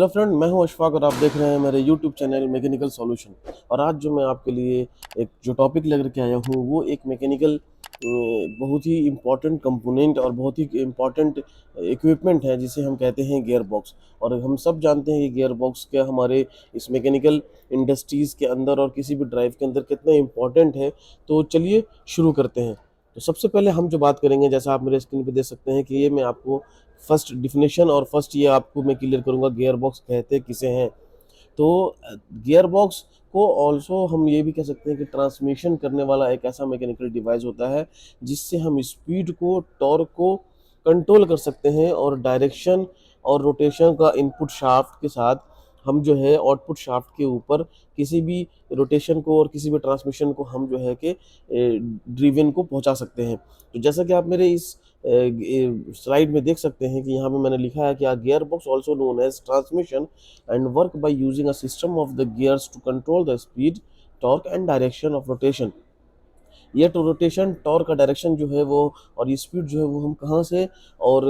Hello friend, मैं हूं अशफाक और आप देख रहे हैं मेरे यूट्यूब चैनल मैकेनिकल सॉल्यूशन। और आज जो मैं आपके लिए एक जो टॉपिक लेकर के आया हूं वो एक मैकेनिकल बहुत ही इम्पॉर्टेंट कंपोनेंट और बहुत ही इम्पॉर्टेंट इक्विपमेंट है जिसे हम कहते हैं गियर बॉक्स। और हम सब जानते हैं कि गियर बॉक्स क्या हमारे इस मैकेनिकल इंडस्ट्रीज़ के अंदर और किसी भी ड्राइव के अंदर कितना इम्पॉर्टेंट है। तो चलिए शुरू करते हैं। तो सबसे पहले हम जो बात करेंगे, जैसा आप मेरे स्क्रीन पे देख सकते हैं कि ये मैं आपको फर्स्ट डिफिनेशन और फर्स्ट ये आपको मैं क्लियर करूंगा गियर बॉक्स कहते किसे हैं। तो गियर बॉक्स को ऑल्सो हम ये भी कह सकते हैं कि ट्रांसमिशन करने वाला एक ऐसा मैकेनिकल डिवाइस होता है जिससे हम स्पीड को, टॉर्क को कंट्रोल कर सकते हैं और डायरेक्शन और रोटेशन का इनपुट शाफ्ट के साथ हम जो है आउटपुट शाफ्ट के ऊपर किसी भी रोटेशन को और किसी भी ट्रांसमिशन को हम जो है कि ड्रिवन को पहुंचा सकते हैं। तो जैसा कि आप मेरे इस स्लाइड में देख सकते हैं कि यहाँ पे मैंने लिखा है कि gear box also known as transmission and work by using a system of the gears to control the speed, torque and direction of rotation। ये तो रोटेशन, टॉर्क का डायरेक्शन जो है वो और ये स्पीड जो है वो हम कहाँ से और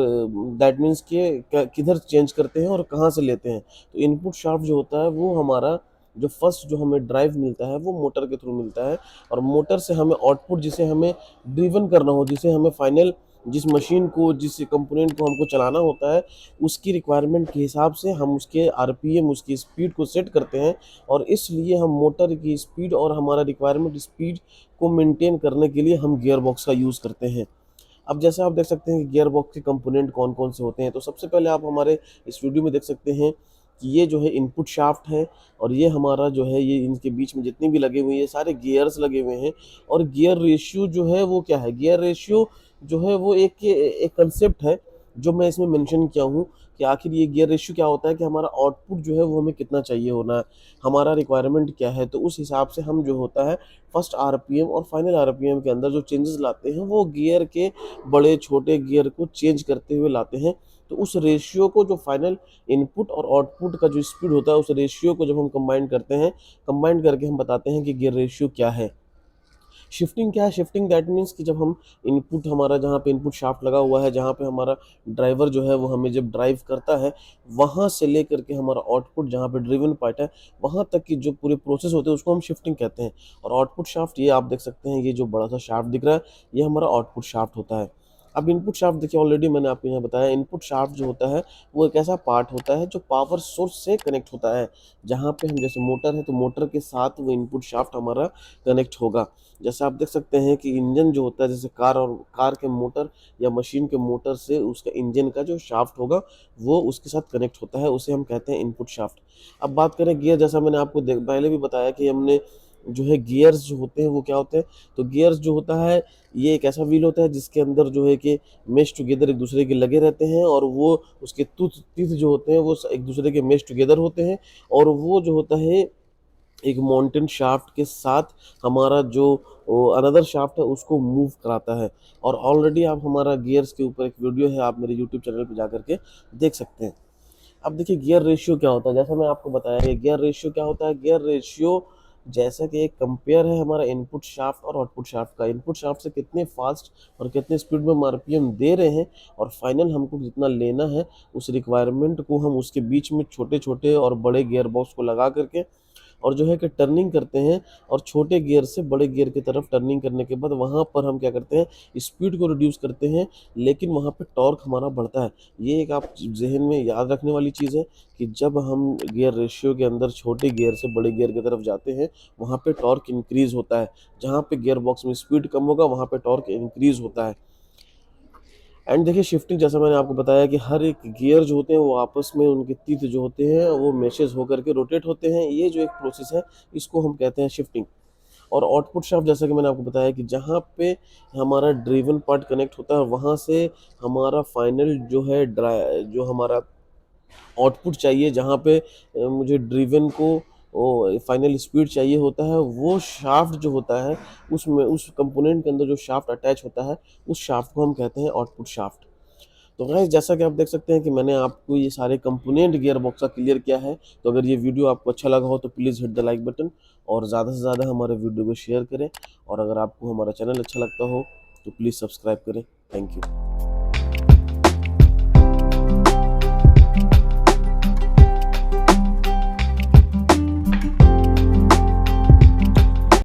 दैट मीन्स के किधर चेंज करते हैं और कहाँ से लेते हैं। तो इनपुट शाफ्ट जो होता है वो हमारा जो फर्स्ट जो हमें ड्राइव मिलता है वो मोटर के थ्रू मिलता है। और मोटर से हमें आउटपुट जिसे हमें ड्रिवन करना हो, जिसे हमें फाइनल जिस मशीन को, जिस कंपोनेंट को हमको चलाना होता है, उसकी रिक्वायरमेंट के हिसाब से हम उसके आरपीएम, उसकी स्पीड को सेट करते हैं। और इसलिए हम मोटर की स्पीड और हमारा रिक्वायरमेंट स्पीड को मेंटेन करने के लिए हम गियर बॉक्स का यूज़ करते हैं। अब जैसे आप देख सकते हैं कि गियर बॉक्स के कंपोनेंट कौन कौन से होते हैं। तो सबसे पहले आप हमारे इस वीडियो में देख सकते हैं कि ये जो है इनपुट शाफ्ट है और ये हमारा जो है ये इनके बीच में जितनी भी लगे हुए हैं ये सारे गियर्स लगे हुए हैं। और गियर रेशियो जो है वो क्या है, गियर रेशियो जो है वो एक कंसेप्ट है जो मैं इसमें मेंशन किया हूँ कि आखिर ये गियर रेशियो क्या होता है कि हमारा आउटपुट जो है वो हमें कितना चाहिए होना है, हमारा रिक्वायरमेंट क्या है। तो उस हिसाब से हम जो होता है फर्स्ट आरपीएम और फाइनल आरपीएम के अंदर जो चेंजेस लाते हैं वो गियर के बड़े छोटे गियर को चेंज करते हुए लाते हैं। तो उस रेशियो को, जो फाइनल इनपुट और आउटपुट का जो स्पीड होता है, उस रेशियो को जब हम कंबाइन करते हैं, कंबाइन करके हम बताते हैं कि गियर रेशियो क्या है। शिफ्टिंग क्या है? शिफ्टिंग दैट मीन्स कि जब हम इनपुट, हमारा जहाँ पे इनपुट शाफ्ट लगा हुआ है, जहाँ पे हमारा ड्राइवर जो है वो हमें जब ड्राइव करता है, वहाँ से लेकर के हमारा आउटपुट जहाँ पे ड्रिवन पार्ट है वहाँ तक की जो पूरे प्रोसेस होते हैं उसको हम शिफ्टिंग कहते हैं। और आउटपुट शाफ्ट, ये आप देख सकते हैं, ये जो बड़ा सा शाफ्ट दिख रहा है ये हमारा आउटपुट शाफ्ट होता है। अब इनपुट शाफ्ट देखिए, ऑलरेडी मैंने आपको यहाँ बताया इनपुट शाफ्ट जो होता है वो एक ऐसा पार्ट होता है जो पावर सोर्स से कनेक्ट होता है। जहाँ पे हम, जैसे मोटर है तो मोटर के साथ वो इनपुट शाफ्ट हमारा कनेक्ट होगा। जैसे आप देख सकते हैं कि इंजन जो होता है, जैसे कार, और कार के मोटर या मशीन के मोटर से उसका इंजन का जो शाफ्ट होगा वो उसके साथ कनेक्ट होता है, उसे हम कहते हैं इनपुट शाफ्ट। अब बात करें गियर, जैसा मैंने आपको पहले भी बताया कि हमने जो है गियर्स जो होते हैं वो क्या होते हैं। तो गियर्स जो होता है ये एक ऐसा व्हील होता है जिसके अंदर जो है कि मेश टुगेदर एक दूसरे के लगे रहते हैं और वो उसके टीथ जो होते हैं वो एक दूसरे के मेश टुगेदर होते हैं। और वो जो होता है एक माउंटेन शाफ्ट के साथ हमारा जो अनदर शाफ्ट है उसको मूव कराता है। और ऑलरेडी आप हमारा गियर्स के ऊपर एक वीडियो है, आप मेरे यूट्यूब चैनल पर जा करके देख सकते हैं। अब देखिए गियर रेशियो क्या होता है। जैसा मैं आपको बताया कि गियर रेशियो क्या होता है। गियर रेशियो जैसा कि एक कंपेयर है हमारा इनपुट शाफ्ट और आउटपुट शाफ्ट का। इनपुट शाफ्ट से कितने फास्ट और कितने स्पीड में हम आरपीएम दे रहे हैं और फाइनल हमको जितना लेना है, उस रिक्वायरमेंट को हम उसके बीच में छोटे छोटे और बड़े गियर बॉक्स को लगा करके और जो है कि टर्निंग करते हैं। और छोटे गियर से बड़े गियर की तरफ टर्निंग करने के बाद वहाँ पर हम क्या करते हैं, स्पीड को रिड्यूस करते हैं, लेकिन वहाँ पे टॉर्क हमारा बढ़ता है। ये एक आप जहन में याद रखने वाली चीज़ है कि जब हम गियर रेशियो के अंदर छोटे गियर से बड़े गियर की तरफ जाते हैं वहाँ पे टॉर्क इंक्रीज होता है। जहाँ पे गियर बॉक्स में स्पीड कम होगा वहाँ पे टॉर्क इंक्रीज होता है। एंड देखिए शिफ्टिंग, जैसा मैंने आपको बताया कि हर एक गियर जो होते हैं वो आपस में उनके तीत जो होते हैं वो मैशेस होकर के रोटेट होते हैं। ये जो एक प्रोसेस है इसको हम कहते हैं शिफ्टिंग। और आउटपुट शाफ्ट, जैसा कि मैंने आपको बताया कि जहाँ पे हमारा ड्रिवन पार्ट कनेक्ट होता है वहाँ से हमारा फाइनल जो है जो हमारा आउटपुट चाहिए, जहाँ पे मुझे ड्रिवन को फाइनल स्पीड चाहिए होता है, वो शाफ्ट जो होता है उसमें, उस कंपोनेंट के अंदर जो शाफ्ट अटैच होता है उस शाफ्ट को हम कहते हैं आउटपुट शाफ्ट। तो गाइस, जैसा कि आप देख सकते हैं कि मैंने आपको ये सारे कंपोनेंट गियर बॉक्स का क्लियर किया है। तो अगर ये वीडियो आपको अच्छा लगा हो तो please hit the like button और ज़्यादा से ज़्यादा हमारे वीडियो को शेयर करें। और अगर आपको हमारा चैनल अच्छा लगता हो तो प्लीज़ सब्सक्राइब करें। Thank you.